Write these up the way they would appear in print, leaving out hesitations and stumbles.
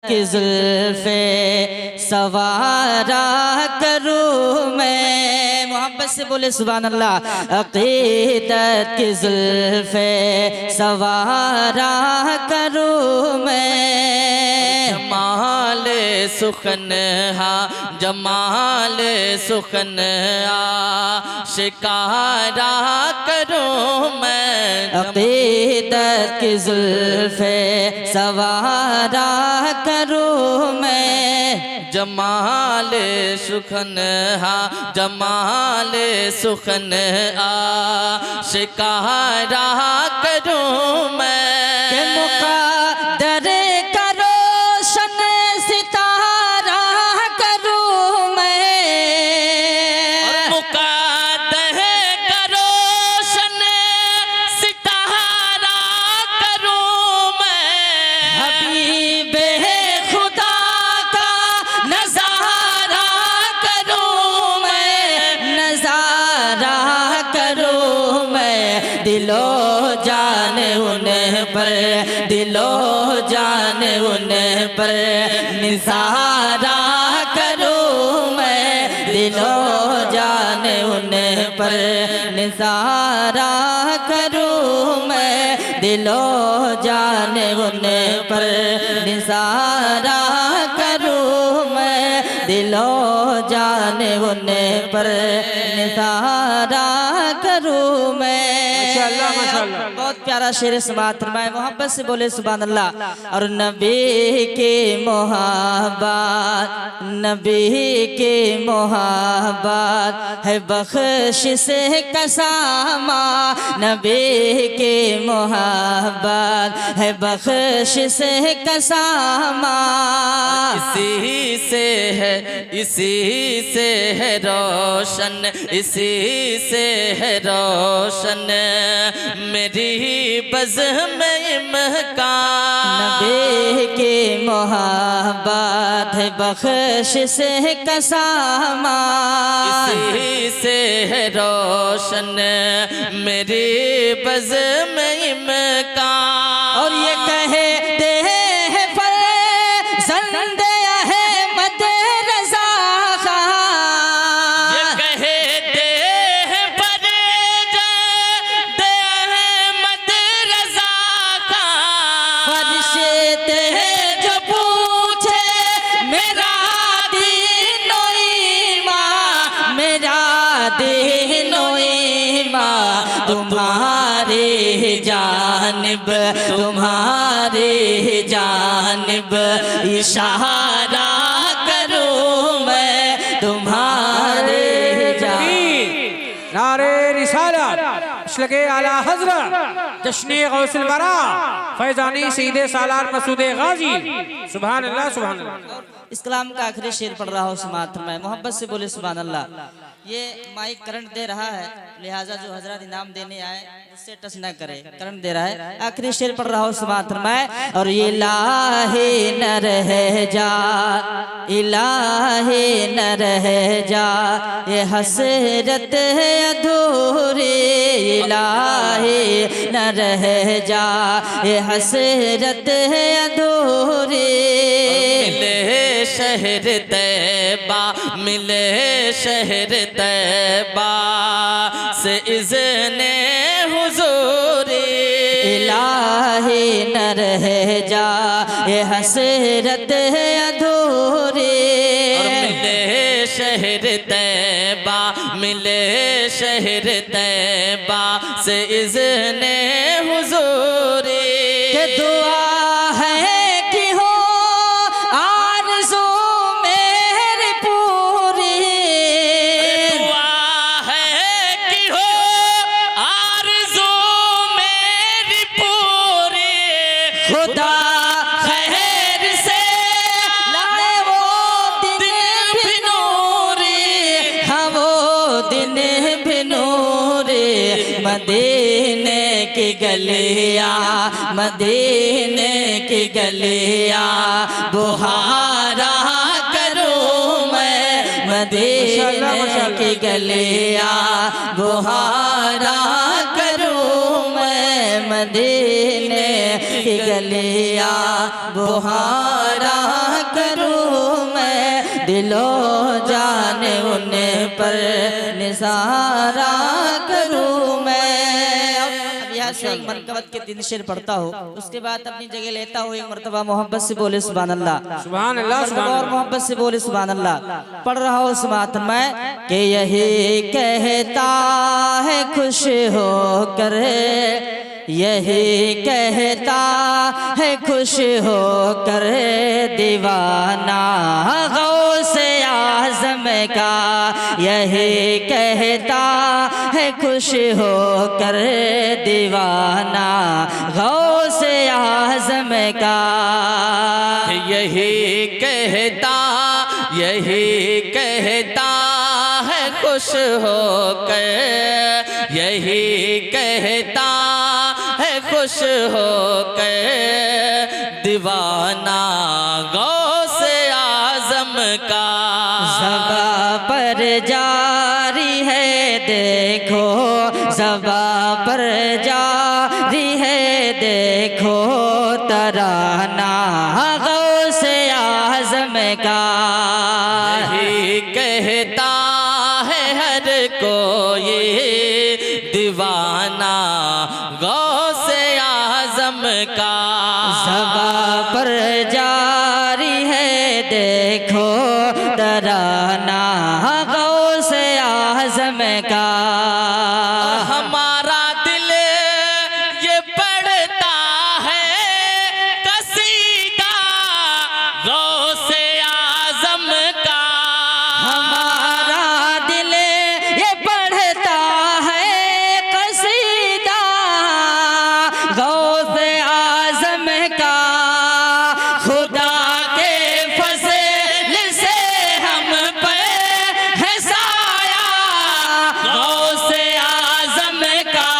कि जुल्फ़े सवारा करूँ मैं। मोहब्बत से बोले सुभान अल्लाह। अक़ीदत की जुल्फ़े सवारा करूँ मैं। जमाल सुखन हा जमाल सुखन शिकारा करूँ मैं। अक़ीदत की जुल्फ़े सवारा करूँ मैं। जमाल सुखन हा जमाल सुखन शिकारा करूँ मैं। के मुक़द्दर का रोशन सितारा करूँ मैं। मुक़द्दर का रोशन सितारा करूँ मैं। हबीबे खुदा का नज़ारा करूँ मैं। नज़ारा करूँ मैं। दिलो जान उन पर दिलो जान उन पर निसारा करूँ मैं। दिलो जान उन पर निसारा करूँ मैं। दिलो जान उन पर निसारा करूँ मैं। दिलो जान उन पर निसारा करूँ मैं। माशाअल्लाह माशाअल्लाह। बहुत प्यारा शेर समात फरमाए। मोहब्बत से बोले सुभान अल्लाह। और नबी के मोहब्बत नबी के मोहब्बत है बख्शिश का सामा। नबी के मोहब्बत है बख्शिश का सामा। इसी से है रोशन इसी से है रोशन मेरी बज़्म इम्कान। नबी के मोहब्बत है बख्शिश का सामा। इसी से है रोशन मेरी बज़्म इम्कान। और ये कहते हैं फर्ज़ंद अहमद रज़ा खां। ये कहते हैं फर्ज़ंद अहमद रज़ा खां। फरिश्ते जो पूछे मेरा दीन व ईमान मेरा दीन व ईमान तुम्हारे जानिब इशारा करूँ मैं। तुम्हारे नारे रिसालत इस्लाके आला हज़रत जश्ने गौसुल वरा फैज़ानी सईदे सालार मसूदे गाजी। सुभान अल्लाह सुभान अल्लाह। इस कलाम का आखिरी शेर पढ़ रहा हूँ समात में। मोहब्बत से बोले सुभान अल्लाह। ये माइक करंट दे रहा है, लिहाजा जो हजरत इनाम देने आए उससे टच न करे, करंट दे रहा है। आखिरी शेर पढ़ रहा हूँ समात में। और ये इलाहे न रह जा इलाहे न रह जा ये हसरत है अधूरी। इलाहे न रह जा ये हसरत है अधूरी। मिले शहर तैबा मिले शहर तैबा से इज़्ने हुज़ूरी। इलाही न रह जा ये हसरत है अधूरी। और मिले शहर तैबा मिले शहर तैबा से इज़्ने हुज़ूरी। के दुआ है कि हो आरज़ू मेरी पूरी। दुआ है कि हो आरज़ू मेरी पूरी। खुदा खैर से लाए वो दिन भी नूरी। हाँ वो दिन भी नूरी। मदीने की गलियाँ मदीने की गलियाँ बुहारा करूँ मैं। मदीने की गलियाँ बुहारा करूँ मैं। मदीने की गलियाँ बुहारा दिलो जाने उन पर निसारा करूँ मैं। अब यहाँ से एक मनकबत के 3 शेर पढ़ता हूँ, उसके बाद अपनी जगह लेता हूँ। एक मरतबा मोहब्बत से बोले सुभान अल्लाह, सुभान अल्लाह, सुभान और अल्लाह। मोहब्बत से बोले सुभान अल्लाह। पढ़ रहा हूँ उस मातम में कि यही कहता है खुश हो कर, यही कहता है खुश हो कर दीवाना गौसे आज़म का, यही कहता है खुश हो कर दीवाना गौसे आज़म का। यही कहता है खुश होकर, यही कहता है खुश होकर दीवाना गौसे आज़म का। ज़बा पर जारी है देखो, ज़बा पर जारी है देखो तराना गौसे आज़म का। यही कहता है हर कोई दीवाना गौसे आज़म का। ज़बा पर जारी है देखो तराना गौसे आज़म का। हमारा दिल ये पढ़ता है कसीदा गौसे आज़म का। हमारा दिल ये पढ़ता है कसीदा गौसे आज़म का। खुदा के फज़ल से हम पे है साया गौसे आज़म का।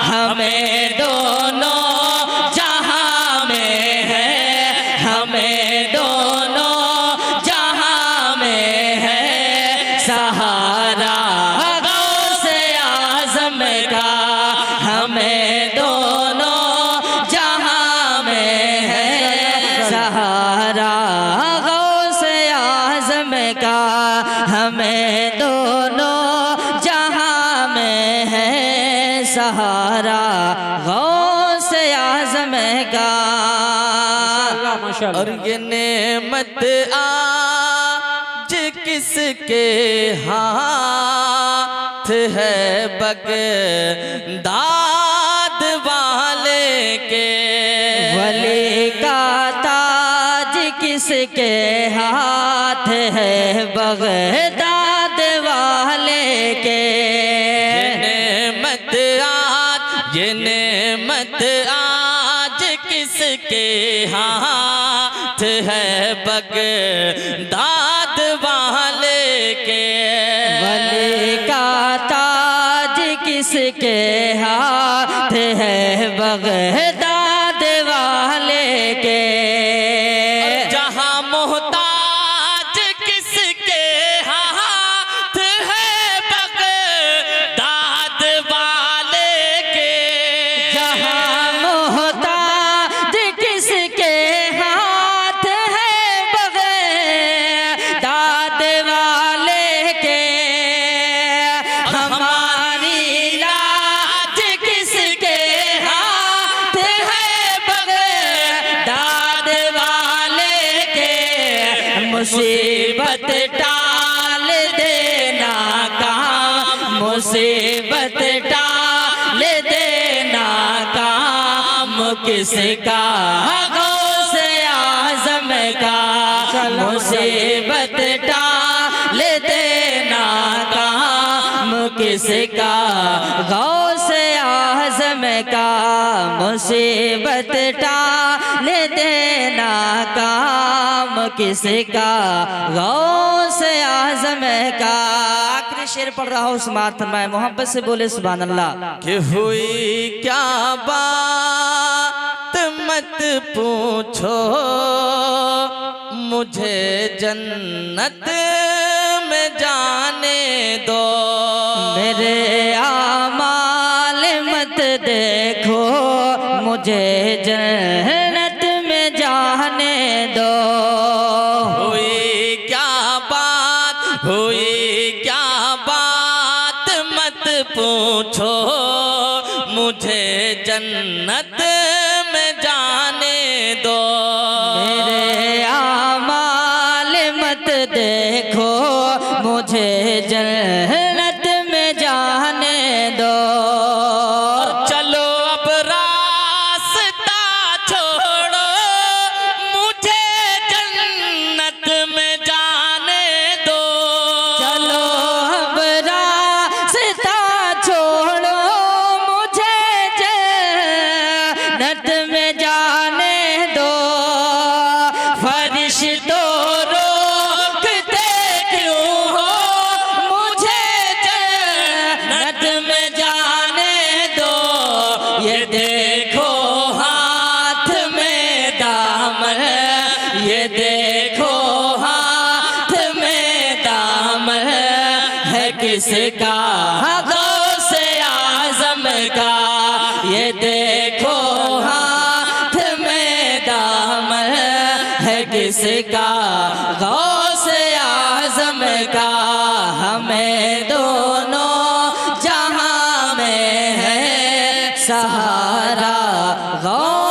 हमें दोनों जहां में है, हमें दोनों जहां में है सहारा गौसे आज़म का। हमें दोनों जहां में है सहारा गौसे आज़म का। हमें दोनों जहां में है सहारा गौसे आज़म का। माशाअल्लाह। और ये नेमत आज किसके हाथ है बगदाद वाले के। वली का ताज किसके हाथ है बगदाद वाले के। ये नेमत आज किसके हाथ है बगदाद वाले के। वली का ताज किसके हाथ है बगदाद वाले के। जहां मोहताज किसके हाथ है बगदाद वाले के। जहां मोहताज किसके हाथ है बगदाद वाले के। हमारी लाज किसके हाथ है बगदाद वाले के। मुसीबत टाल देना काम, मुसीबत टाल देना काम किसका गौसे आज़म का। मुसीबत टाल देना काम किसका गौसे आज़म का। मुसीबत टाल देना काम किसका गौसे आज़म का। आखिरी शेर पढ़ रहा हूँ उस मातम में, मोहब्बत से बोले सुभान अल्लाह। कि हुई क्या बात मत पूछो, मुझे जन्नत में जाने दो। मेरे आमाल मत देखो, मुझे जन्नत में जाने दो। हुई क्या हुई क्या बात मत पूछो, मुझे जन्नत में जाने दो। मेरे आमाल मत देखो, मुझे जन्नत में जाने दो। चलो अब रास्ता छोड़ो, मुझे जन्नत में जाने दो। चलो अब रास्ता छोड़ो, मुझे जन्नत में जाने दो। फरिश्तों रोकते क्यों हो, मुझे जन्नत में जाने दो। ये देखो हाथ में दामन, ये देखो हाथ में दामन है किसका, गौसे आज़म का। ये देखो हाथ में दामन है किसका, गौसे आज़म का। हमें दोनों जहां में है सहारा गौ